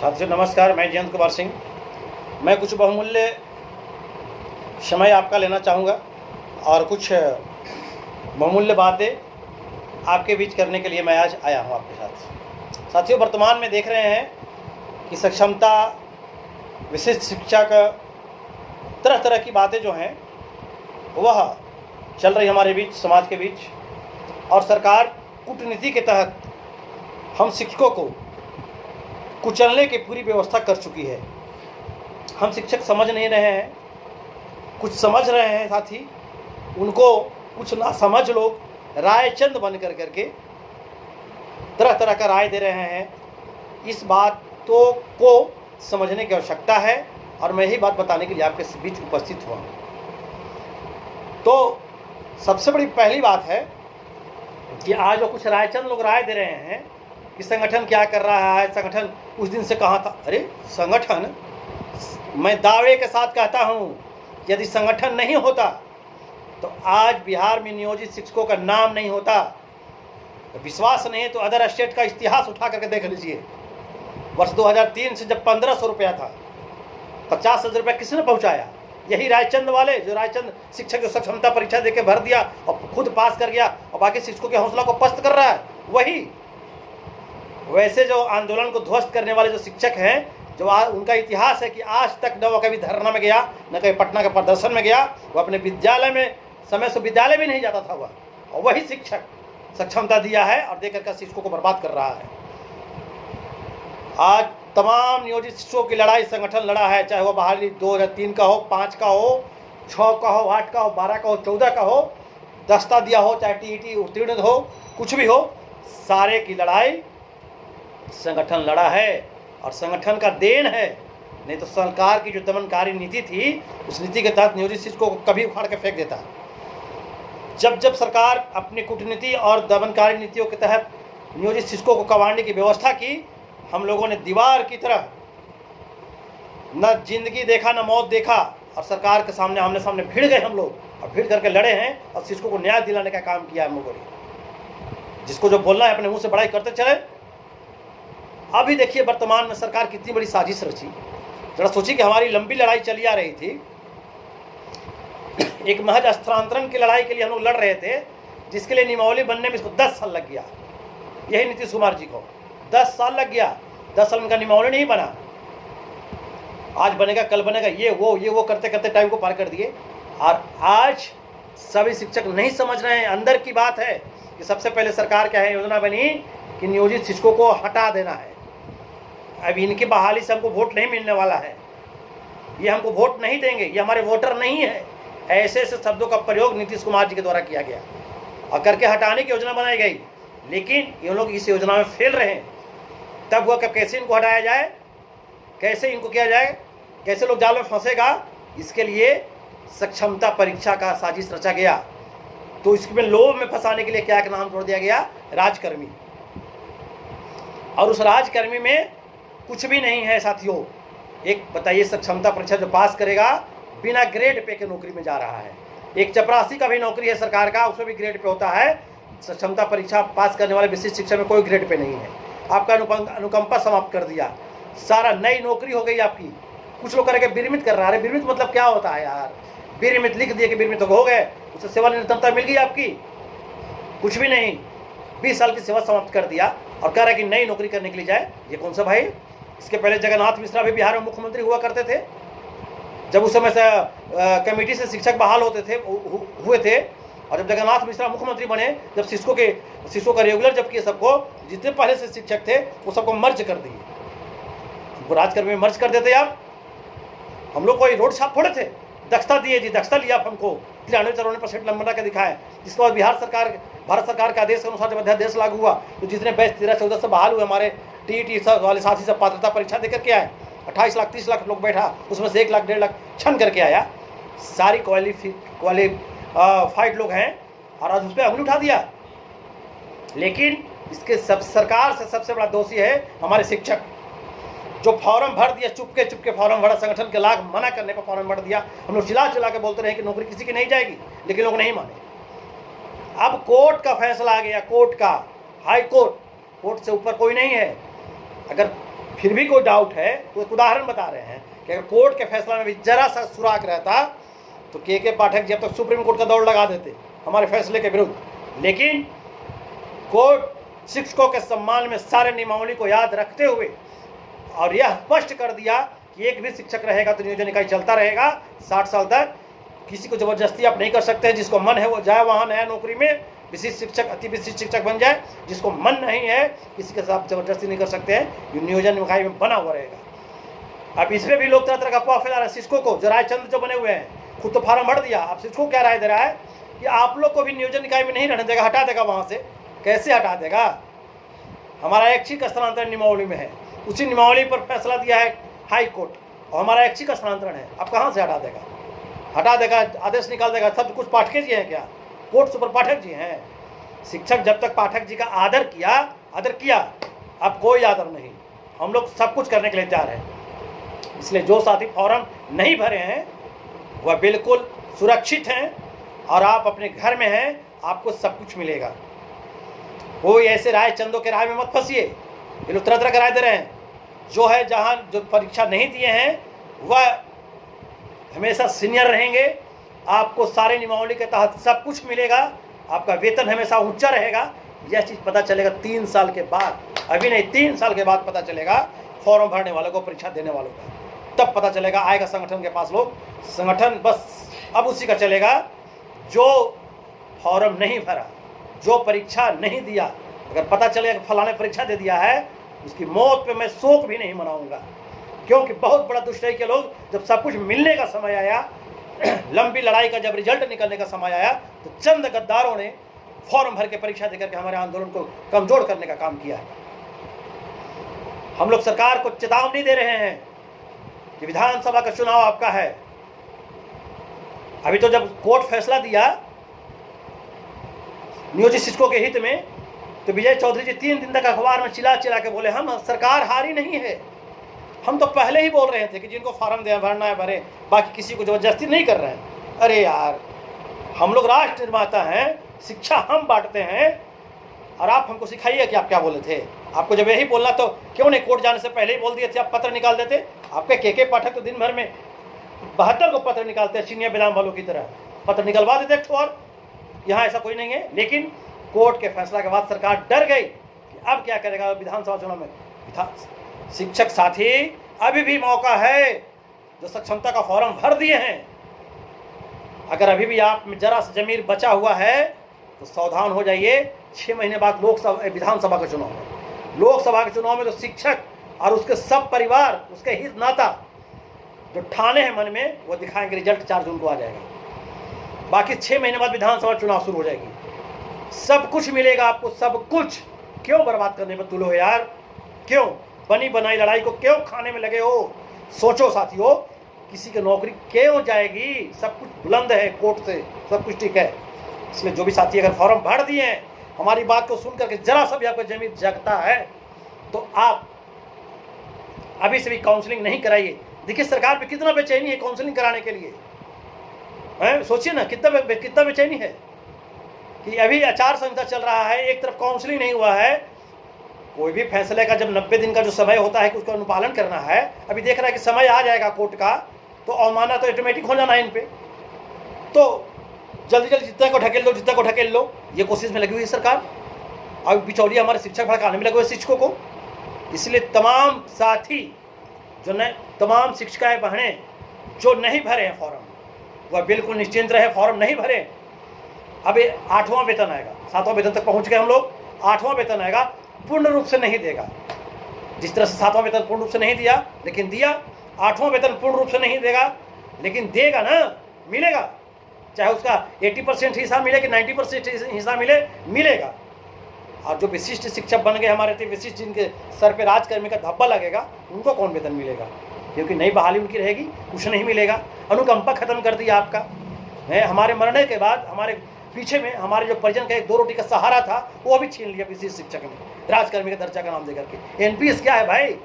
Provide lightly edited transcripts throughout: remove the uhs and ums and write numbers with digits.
साथियों नमस्कार, मैं जयंत कुमार सिंह। मैं कुछ बहुमूल्य समय आपका लेना चाहूँगा और कुछ बहुमूल्य बातें आपके बीच करने के लिए मैं आज आया हूँ आपके साथ। साथियों, वर्तमान में देख रहे हैं कि सक्षमता, विशिष्ट शिक्षा का तरह तरह की बातें जो हैं वह चल रही हमारे बीच, समाज के बीच, और सरकार कूटनीति के तहत हम शिक्षकों को कुचलने की पूरी व्यवस्था कर चुकी है। हम शिक्षक समझ नहीं रहे हैं, कुछ समझ रहे हैं साथी, उनको कुछ ना समझ लोग रायचंद बन करके तरह तरह का राय दे रहे हैं। इस बातों को समझने की आवश्यकता है और मैं यही बात बताने के लिए आपके बीच उपस्थित हुआ हूँ। तो सबसे बड़ी पहली बात है कि आज जो कुछ रायचंद लोग राय दे रहे हैं कि संगठन क्या कर रहा है, संगठन उस दिन से कहाँ था। अरे संगठन, मैं दावे के साथ कहता हूँ, यदि संगठन नहीं होता तो आज बिहार में नियोजित शिक्षकों का नाम नहीं होता। विश्वास नहीं है तो अदर स्टेट का इतिहास उठा करके देख लीजिए। वर्ष 2003 से जब 1500 रुपया था, 50,000 रुपया किसने पहुँचाया? यही रायचंद वाले, जो रायचंद शिक्षक जो सक्षमता परीक्षा देके भर दिया और खुद पास कर गया और बाकी शिक्षकों के हौसला को पस्त कर रहा है, वही। वैसे जो आंदोलन को ध्वस्त करने वाले जो शिक्षक हैं, जो उनका इतिहास है कि आज तक न वो कभी धरना में गया, न कभी पटना के प्रदर्शन में गया, वो अपने विद्यालय में समय से विद्यालय भी नहीं जाता था वह, और वही शिक्षक सक्षमता दिया है और देकर के शिक्षकों को बर्बाद कर रहा है। आज तमाम नियोजित शिक्षकों की लड़ाई संगठन लड़ा है, चाहे वो बहाली 2003 का हो, 5 का हो, 6 का हो, 8 का हो, 12 का हो, 14 का हो, दस्ता दिया हो, चाहे टीईटी उत्तीर्ण हो, कुछ भी हो, सारे की लड़ाई संगठन लड़ा है और संगठन का देन है। नहीं तो सरकार की जो दमनकारी नीति थी, उस नीति के तहत नियोजित शिक्षकों को कभी उखाड़ के फेंक देता। जब जब सरकार अपनी कूटनीति और दमनकारी नीतियों के तहत नियोजित शिक्षकों को कबाड़ने की व्यवस्था की, हम लोगों ने दीवार की तरह न जिंदगी देखा न मौत देखा और सरकार के सामने आमने सामने भिड़ गए हम लोग और भिड़ करके लड़े हैं और शिक्षकों को न्याय दिलाने का काम किया हम लोगों ने। जिसको जो बोलना है अपने मुंह से बड़ाई करते चले। अभी देखिए वर्तमान में सरकार कितनी बड़ी साजिश रची। जरा सोचिए कि हमारी लंबी लड़ाई चली आ रही थी, एक महज स्थानांतरण की लड़ाई के लिए हम लोग लड़ रहे थे, जिसके लिए नियमावली बनने में इसको 10 साल लग गया। यही नीतीश कुमार जी को 10 साल लग गया। 10 साल उनका नियमावली नहीं बना। आज बनेगा, कल बनेगा, ये वो करते करते टाइम को पार कर दिए। और आज सभी शिक्षक नहीं समझ रहे हैं। अंदर की बात है कि सबसे पहले सरकार क्या है, योजना बनी कि नियोजित शिक्षकों को हटा देना है। अब इनकी बहाली से हमको वोट नहीं मिलने वाला है, ये हमको वोट नहीं देंगे, ये हमारे वोटर नहीं है। ऐसे ऐसे शब्दों का प्रयोग नीतीश कुमार जी के द्वारा किया गया और करके हटाने की योजना बनाई गई। लेकिन ये लोग इस योजना में फेल रहे हैं। तब वह कैसे इनको हटाया जाए, कैसे इनको किया जाए, कैसे लोग जाल में फंसेगा, इसके लिए सक्षमता परीक्षा का साजिश रचा गया। तो इसमें लोभ में फंसाने के लिए क्या नाम छोड़ दिया गया, राजकर्मी। और उस राजकर्मी में कुछ भी नहीं है साथियों। एक बताइए, सक्षमता परीक्षा जो पास करेगा बिना ग्रेड पे के नौकरी में जा रहा है। एक चपरासी का भी नौकरी है सरकार का, उसमें भी ग्रेड पे होता है। सक्षमता परीक्षा पास करने वाले विशिष्ट शिक्षा में कोई ग्रेड पे नहीं है। आपका अनुकंपा समाप्त कर दिया, सारा नई नौकरी हो गई आपकी। कुछ लोग करके विरमित कर रहा है। विरमित मतलब क्या होता है यार? विरमित लिख दिए कि विरमित हो गए, उससे सेवानिवृत्तता मिल गई आपकी? कुछ भी नहीं। 20 साल की सेवा समाप्त कर दिया और कह रहा है कि नई नौकरी करने के लिए जाए। ये कौन सा भाई? इसके पहले जगन्नाथ मिश्रा भी बिहार में मुख्यमंत्री हुआ करते थे। जब उस समय से कमेटी से शिक्षक बहाल होते थे हुए थे, और जब जगन्नाथ मिश्रा मुख्यमंत्री बने, जब शिक्षकों का रेगुलर जब किए, सबको जितने पहले से शिक्षक थे वो सबको मर्ज कर दिए। उनको राजकर्मी में मर्ज कर देते आप। हम लोग कोई रोड छाप थोड़े थे। दक्षता दिए जी, दक्षता लिया आप हमको 93-94% नंबर के दिखाए। जिसके बाद भारत सरकार के आदेश के अनुसार जब अध्यादेश लागू हुआ तो जितने बैच 13-14 से बहाल हुए हमारे टीईटी वाले साथी सब पात्रता परीक्षा देकर के आए, 28 लाख 30 लाख लोग बैठा, उसमें से 1 लाख 1.5 लाख छन करके आया। सारी क्वालिफाइड लोग हैं और आज उस पर अंगुली उठा दिया। लेकिन इसके सरकार से सबसे बड़ा दोषी है हमारे शिक्षक, जो फॉर्म भर दिया, चुपके फॉर्म भरा, संगठन के लाख मना करने पर फॉर्म भर दिया। हम लोग चिल्ला के बोलते रहे कि नौकरी किसी की नहीं जाएगी, लेकिन लोग नहीं माने। अब कोर्ट का फैसला आ गया, कोर्ट का, हाई कोर्ट से ऊपर कोई नहीं है। अगर फिर भी कोई डाउट है तो एक उदाहरण बता रहे हैं कि अगर कोर्ट के फैसला में भी जरा सा सुराग रहता तो के पाठक जी अब तक सुप्रीम कोर्ट का दौड़ लगा देते हमारे फैसले के विरुद्ध। लेकिन कोर्ट शिक्षकों के सम्मान में सारे नियमावली को याद रखते हुए और यह स्पष्ट कर दिया कि एक भी शिक्षक रहेगा तो नियोजन इकाई चलता रहेगा 60 साल तक। किसी को जबरदस्ती आप नहीं कर सकते हैं, जिसको मन है वो जाए वहाँ नया नौकरी में विशिष्ट शिक्षक अति विशिष्ट शिक्षक बन जाए, जिसको मन नहीं है किसी के साथ जबरदस्ती नहीं कर सकते हैं, नियोजन इकाई में बना हुआ रहेगा। अब इसमें भी लोग तरह तरह का अफवाह फैला रहे हैं। शिक्षकों को जो रायचंद्र जो बने हुए हैं खुद तो फार्म भर दिया, अब शिक्षकों को क्या राय दे रहा है कि आप लोग को भी नियोजन इकाई में नहीं रहने देगा, हटा देगा वहाँ से। कैसे हटा देगा? हमारा ऐच्छिक स्थानांतरण नियमावली में है, उसी नियमावली पर फैसला दिया है हाई कोर्ट और हमारा ऐच्छिक स्थानांतरण है। अब कहाँ से हटा देगा? हटा देगा, आदेश निकाल देगा। सब कुछ पाठक जी हैं क्या? कोर्ट सुपर पाठक जी हैं। शिक्षक जब तक पाठक जी का आदर किया, अब कोई आदर नहीं। हम लोग सब कुछ करने के लिए तैयार हैं। इसलिए जो साथी फॉर्म नहीं भरे हैं वह बिल्कुल सुरक्षित हैं और आप अपने घर में हैं, आपको सब कुछ मिलेगा। कोई ऐसे राय चंदों के राय में मत फंसिए। ये लोग तरह तरह का राय दे रहे हैं। जो है जहाँ जो परीक्षा नहीं दिए हैं वह हमेशा सीनियर रहेंगे, आपको सारे नियमावली के तहत सब कुछ मिलेगा, आपका वेतन हमेशा ऊंचा रहेगा। यह चीज़ पता चलेगा 3 साल के बाद, अभी नहीं 3 साल के बाद पता चलेगा फॉर्म भरने वालों को, परीक्षा देने वालों को। तब पता चलेगा, आएगा संगठन के पास लोग, संगठन बस अब उसी का चलेगा जो फॉर्म नहीं भरा, जो परीक्षा नहीं दिया। अगर पता चलेगा कि फलाने परीक्षा दे दिया है, उसकी मौत पे मैं शोक भी नहीं मनाऊंगा, क्योंकि बहुत बड़ा दुष्टई के लोग जब सब कुछ मिलने का समय आया, लंबी लड़ाई का जब रिजल्ट निकलने का समय आया, तो चंद गद्दारों ने फॉर्म भर के परीक्षा देकर के हमारे आंदोलन को कमजोर करने का काम किया है। हम लोग सरकार को चेतावनी दे रहे हैं कि विधानसभा का चुनाव आपका है। अभी तो जब कोर्ट फैसला दिया नियोजित शिक्षकों के हित में, तो विजय चौधरी जी 3 दिन तक अखबार में चिल्ला के बोले हम सरकार हारी नहीं है, हम तो पहले ही बोल रहे थे कि जिनको फॉर्म दे भरना है भरे, बाकी किसी को जबरदस्ती नहीं कर रहे हैं। अरे यार, हम लोग राष्ट्र निर्माता हैं, शिक्षा हम बांटते हैं, और आप हमको सिखाइए कि आप क्या बोले थे। आपको जब यही बोलना तो क्यों नहीं कोर्ट जाने से पहले ही बोल दिए थे, आप पत्र निकाल देते। आपके के पाठक तो दिन भर में 72 को पत्र निकालते हैं, सीनियर बेदाम वालों की तरह पत्र निकलवा देते एक। और यहाँ ऐसा कोई नहीं है। लेकिन कोर्ट के फैसला के बाद सरकार डर गई कि अब क्या करेगा विधानसभा चुनाव में। शिक्षक साथी अभी भी मौका है, जो सक्षमता का फॉर्म भर दिए हैं, अगर अभी भी आप में जरा सा जमीर बचा हुआ है तो सावधान हो जाइए। 6 महीने बाद विधानसभा के चुनाव में, लोकसभा के चुनाव में तो शिक्षक और उसके सब परिवार, उसके हित नाता जो ठाने हैं मन में, वो दिखाएंगे। रिजल्ट 4 जून को आ जाएगा। बाकी 6 महीने बाद विधानसभा चुनाव शुरू हो जाएगी। सब कुछ मिलेगा आपको, सब कुछ। क्यों बर्बाद करने में तुले हो यार? क्यों बनी बनाई लड़ाई को क्यों खाने में लगे हो? सोचो साथियों, किसी की नौकरी क्यों जाएगी? सब कुछ बुलंद है कोर्ट से, सब कुछ ठीक है। इसलिए जो भी साथी अगर फॉर्म भर दिए हैं, हमारी बात को सुन करके जरा सा भी आपका जमीन जगता है, तो आप अभी से भी काउंसलिंग नहीं कराइए। देखिए सरकार पे कितना बेचैनी है काउंसलिंग कराने के लिए। सोचिए ना, कितना बेचैनी है कि अभी आचार संहिता चल रहा है, एक तरफ काउंसलिंग नहीं हुआ है। कोई भी फैसले का जब 90 दिन का जो समय होता है कि उसका अनुपालन करना है, अभी देख रहा है कि समय आ जाएगा कोर्ट का, तो अवमानना तो ऑटोमेटिक हो जाना है इन पे। तो जल्दी जल्दी जितना को ढकेल लो, ये कोशिश में लगी हुई है सरकार। अब बिचौलिए हमारे शिक्षक भड़काने में लगे हुए शिक्षकों को। इसलिए तमाम साथी तमाम शिक्षिकाएँ बहनें जो नहीं भरे हैं फॉर्म, वह बिल्कुल निश्चिंत रहे। फॉर्म नहीं भरे, अभी 8वां वेतन आएगा, 7वां वेतन तक पहुँच गए हम लोग। 8वां वेतन आएगा, पूर्ण रूप से नहीं देगा। जिस तरह से 7वां वेतन पूर्ण रूप से नहीं दिया, लेकिन दिया। 8वां वेतन पूर्ण रूप से नहीं देगा, लेकिन देगा ना, मिलेगा। चाहे उसका 80% हिस्सा मिले कि 90% हिस्सा मिलेगा। और जो विशिष्ट शिक्षक बन गए हमारे थे, विशिष्ट जिनके सर पे राजकर्मी का धब्बा लगेगा, उनको कौन वेतन मिलेगा? क्योंकि नई बहाली उनकी रहेगी, कुछ नहीं मिलेगा। अनुकंपा खत्म कर दिया आपका है। हमारे मरने के बाद हमारे पीछे में हमारे जो परिजन का एक 2 रोटी का सहारा था, वो भी छीन लिया विशिष्ट शिक्षक ने, राजकर्मी के दर्जा का नाम देकर के। एनपीएस क्या है भाई?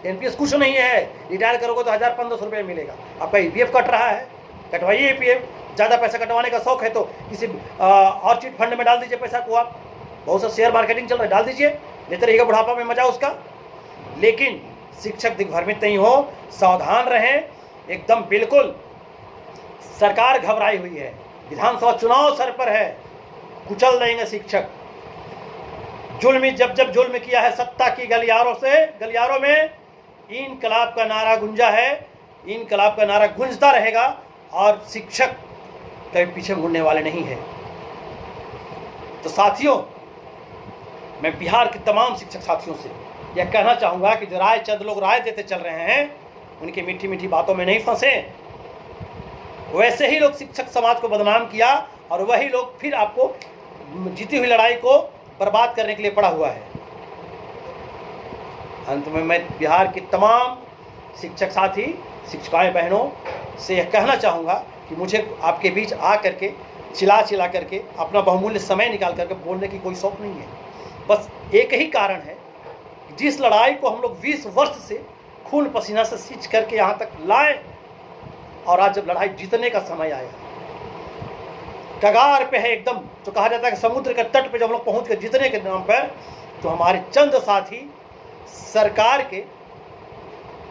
एनपीएस कुछ नहीं है। रिटायर करोगे तो 1000-1500 रुपये मिलेगा। आपका ईपीएफ कट रहा है, कटवाइए ईपीएफ। ज़्यादा पैसा कटवाने का शौक है तो किसी और चिट फंड में डाल दीजिए पैसा को। आप बहुत सा शेयर मार्केटिंग चल रहा है, डाल दीजिए, लेते रहिएगा बुढ़ापा में मजा उसका। लेकिन शिक्षक दिग्भ्रमित नहीं हो, सावधान रहें एकदम। बिल्कुल सरकार घबराई हुई है, विधानसभा चुनाव सर पर है, कुचल देंगे शिक्षक। जुल्म जब जब जुल्म किया है सत्ता की गलियारों में इनकलाब का नारा गूंजा है, इनकलाब का नारा गूंजता रहेगा और शिक्षक कभी पीछे मुड़ने वाले नहीं है। तो साथियों, मैं बिहार के तमाम शिक्षक साथियों से यह कहना चाहूँगा कि जो चंद लोग राय देते चल रहे हैं, उनकी मीठी मीठी बातों में नहीं फंसे। वैसे ही लोग शिक्षक समाज को बदनाम किया और वही लोग फिर आपको जीती हुई लड़ाई को बर्बाद करने के लिए पड़ा हुआ है। अंत में मैं बिहार के तमाम शिक्षक साथी, शिक्षिकाएं बहनों से यह कहना चाहूँगा कि मुझे आपके बीच आ करके चिल्ला करके अपना बहुमूल्य समय निकाल करके बोलने की कोई शौक नहीं है। बस एक ही कारण है, जिस लड़ाई को हम लोग 20 वर्ष से खून पसीना से सींच करके यहाँ तक लाए और आज जब लड़ाई जीतने का समय आया, कगार पे है एकदम, जो कहा जाता है कि समुद्र के तट पे जब हम लोग पहुँच कर जीतने के नाम पर, तो हमारे चंद साथी सरकार के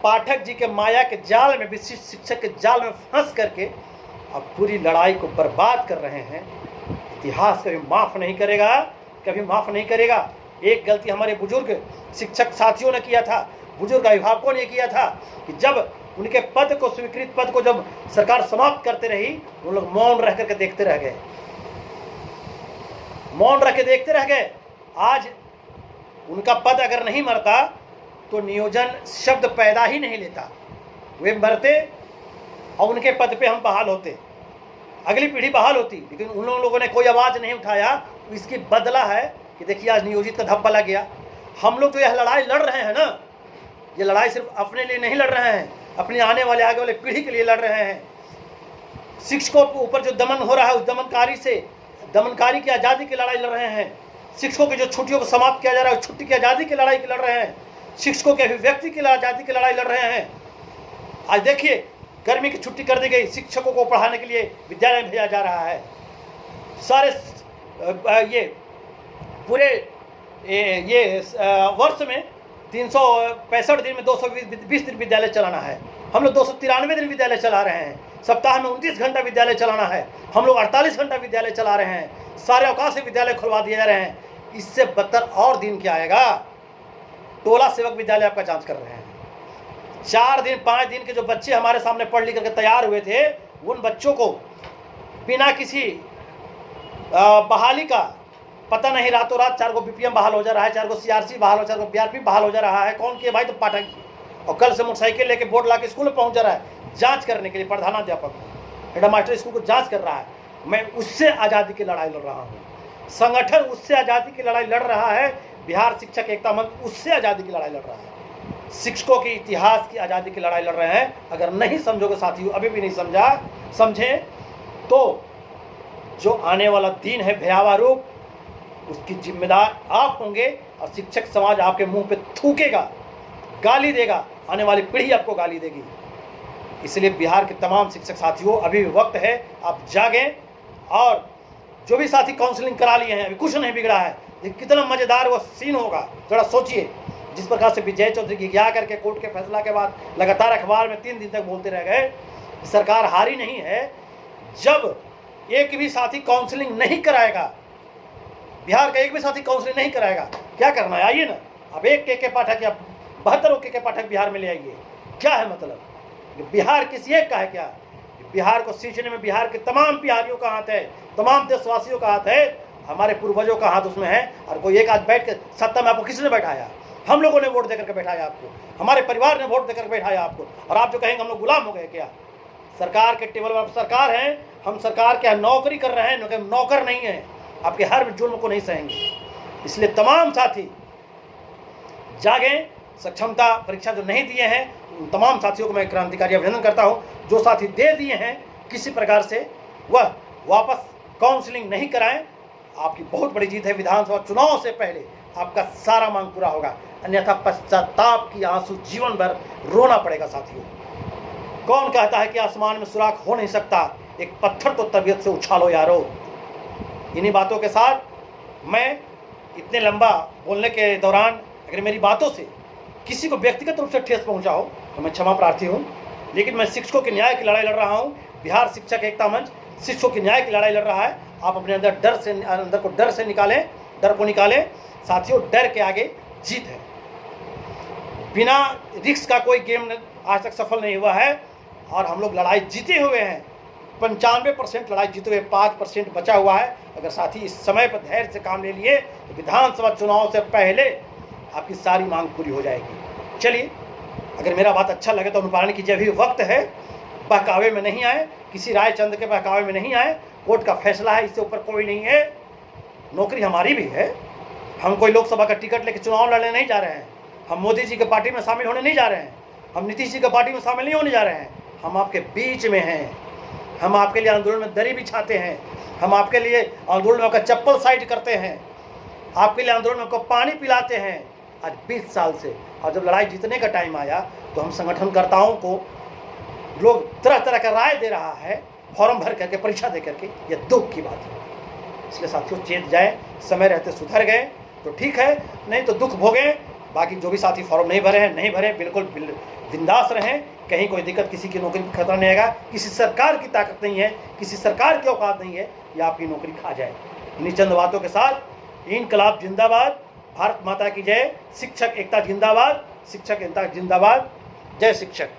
पाठक जी के माया के जाल में, विशिष्ट शिक्षक के जाल में फंस करके अब पूरी लड़ाई को बर्बाद कर रहे हैं। इतिहास कभी माफ़ नहीं करेगा, कभी माफ़ नहीं करेगा। एक गलती हमारे बुजुर्ग शिक्षक साथियों ने किया था, बुजुर्ग अभिभावकों ने किया था कि जब उनके पद को, स्वीकृत पद को जब सरकार समाप्त करते रही, वो लोग मौन रह करके देखते रह गए, मौन रह के देखते रह गए। आज उनका पद अगर नहीं मरता तो नियोजन शब्द पैदा ही नहीं लेता। वे मरते और उनके पद पे हम बहाल होते, अगली पीढ़ी बहाल होती, लेकिन उन लोगों ने कोई आवाज़ नहीं उठाया। इसकी बदला है कि देखिए आज नियोजित का धब्बा लग गया। हम लोग जो यह लड़ाई लड़ रहे हैं ना, ये लड़ाई सिर्फ अपने लिए नहीं लड़ रहे हैं, अपनी आने वाले आगे वाले पीढ़ी के लिए लड़ रहे हैं। शिक्षकों के ऊपर जो दमन हो रहा है, उस दमनकारी की आज़ादी की लड़ाई लड़ रहे हैं। शिक्षकों की जो छुट्टियों को समाप्त किया जा रहा है, छुट्टी की आज़ादी की लड़ाई लड़ रहे हैं। शिक्षकों के अभिव्यक्ति की आज़ादी की लड़ाई लड़ रहे हैं। आज देखिए गर्मी की छुट्टी कर दी गई, शिक्षकों को पढ़ाने के लिए विद्यालय में भेजा जा रहा है। सारे ये पूरे ये वर्ष में 365 दिन में 220 दिन विद्यालय चलाना है। हम लोग 293 दिन विद्यालय चला रहे हैं। सप्ताह में 29 घंटा विद्यालय चलाना है, हम लोग 48 घंटा विद्यालय चला रहे हैं। सारे अवकाश से विद्यालय खुलवा दिए जा रहे हैं। इससे बदतर और दिन क्या आएगा? टोला सेवक विद्यालय आपका जांच कर रहे हैं। 4 दिन 5 दिन के जो बच्चे हमारे सामने पढ़ लिख करके तैयार हुए थे, उन बच्चों को बिना किसी बहाली का, पता नहीं रातों रात 4 को बीपीएम बहाल हो जा रहा है, 4 को सीआरसी बहाल हो, 4 को बीआरपी बहाल हो जा रहा है। कौन किए भाई? तो पाठक जी। और कल से मोटरसाइकिल लेके बोर्ड ला के स्कूल में पहुंच जा रहा है जांच करने के लिए। प्रधानाध्यापक हेड मास्टर स्कूल को जांच कर रहा है। मैं उससे आज़ादी की लड़ाई लड़ रहा हूँ। संगठन उससे आज़ादी की लड़ाई लड़ रहा है। बिहार शिक्षक एकता मंच उससे आज़ादी की लड़ाई लड़ रहा है। शिक्षकों की इतिहास की आज़ादी की लड़ाई लड़ रहे हैं। अगर नहीं समझोगे साथियों, अभी भी नहीं समझें तो जो आने वाला दिन है भयावह रूप, उसकी जिम्मेदार आप होंगे और शिक्षक समाज आपके मुंह पे थूकेगा, गाली देगा, आने वाली पीढ़ी आपको गाली देगी। इसलिए बिहार के तमाम शिक्षक साथियों, अभी भी वक्त है, आप जागें। और जो भी साथी काउंसलिंग करा लिए हैं, अभी कुछ नहीं बिगड़ा है। ये कितना मज़ेदार वो सीन होगा, थोड़ा सोचिए। जिस प्रकार से विजय चौधरी गिगा करके कोर्ट के फैसला के बाद लगातार अखबार में 3 दिन तक बोलते रह गए, सरकार हारी नहीं है। जब एक भी साथी काउंसलिंग नहीं कराएगा, बिहार का एक भी साथी काउंसलिंग नहीं कराएगा, क्या करना है? आइए ना, अब एक के पाठक या 72 के पाठक बिहार में ले आइए। क्या है मतलब? बिहार किसी एक का है क्या? बिहार को सींचने में बिहार के तमाम बिहारियों का हाथ है, तमाम देशवासियों का हाथ है, हमारे पूर्वजों का हाथ उसमें है। और कोई एक आध बैठ के सत्ता में आपको किसने बैठाया? हम लोगों ने वोट देकर के बैठाया आपको, हमारे परिवार ने वोट देकर बैठाया आपको। और आप जो कहेंगे हम लोग गुलाम हो गए क्या? सरकार के टेबल पर सरकार है, हम सरकार के नौकरी कर रहे हैं, नौकर नहीं है। आपके हर जुल्म को नहीं सहेंगे। इसलिए तमाम साथी जागें। सक्षमता परीक्षा जो नहीं दिए हैं, उन तमाम साथियों को मैं क्रांतिकारी अभिनंदन करता हूं। जो साथी दे दिए हैं, किसी प्रकार से वह वापस काउंसलिंग नहीं कराएं। आपकी बहुत बड़ी जीत है। विधानसभा चुनाव से पहले आपका सारा मांग पूरा होगा, अन्यथा पश्चाताप की आंसू जीवन भर रोना पड़ेगा साथियों। कौन कहता है कि आसमान में सुराख हो नहीं सकता? एक पत्थर तो तबीयत से उछालो यारो। इन्हीं बातों के साथ मैं इतने लंबा बोलने के दौरान अगर मेरी बातों से किसी को व्यक्तिगत रूप से ठेस पहुंचा हो तो मैं क्षमा प्रार्थी हूं, लेकिन मैं शिक्षकों के न्याय की लड़ाई लड़ रहा हूं। बिहार शिक्षक एकता मंच शिक्षकों की न्याय की लड़ाई लड़ रहा है। आप अपने अंदर को डर से निकालें, डर को निकालें। साथियों, डर के आगे जीत है। बिना रिस्क का कोई गेम आज तक सफल नहीं हुआ है और हम लोग लड़ाई जीते हुए हैं। 95% लड़ाई जीते हुए, 5% बचा हुआ है। अगर साथी इस समय पर धैर्य से काम ले लिए तो विधानसभा चुनाव से पहले आपकी सारी मांग पूरी हो जाएगी। चलिए, अगर मेरा बात अच्छा लगे तो अनुपालन कीजिए। अभी वक्त है, बहकावे में नहीं आए, किसी रायचंद के बहकावे में नहीं आए। कोर्ट का फैसला है, इससे ऊपर कोई नहीं है। नौकरी हमारी भी है। हम कोई लोकसभा का टिकट लेकर चुनाव लड़ने नहीं जा रहे हैं। हम मोदी जी के पार्टी में शामिल होने नहीं जा रहे हैं। हम नीतीश जी के पार्टी में शामिल नहीं होने जा रहे हैं। हम आपके बीच में हैं। हम आपके लिए आंदोलन में दरी बिछाते हैं। हम आपके लिए आंदोलन में आपका चप्पल साइड करते हैं। आपके लिए आंदोलन में आपको पानी पिलाते हैं आज 20 साल से। और जब लड़ाई जीतने का टाइम आया तो हम संगठनकर्ताओं को लोग तरह तरह का राय दे रहा है, फॉर्म भर करके, परीक्षा दे करके। यह दुख की बात है। इसलिए साथियों, चेत जाए, समय रहते सुधर गए तो ठीक है, नहीं तो दुख भोगें। बाकी जो भी साथी फॉर्म नहीं भरे हैं, नहीं भरे, बिल्कुल बिंदास रहें। कहीं कोई दिक्कत, किसी की नौकरी खतरा नहीं आएगा। किसी सरकार की ताकत नहीं है, किसी सरकार की औकात नहीं है ये आपकी नौकरी खा जाए। इन्हीं चंद बातों के साथ इनकलाब जिंदाबाद, भारत माता की जय, शिक्षक एकता जिंदाबाद, शिक्षक एकता जिंदाबाद, जय शिक्षक।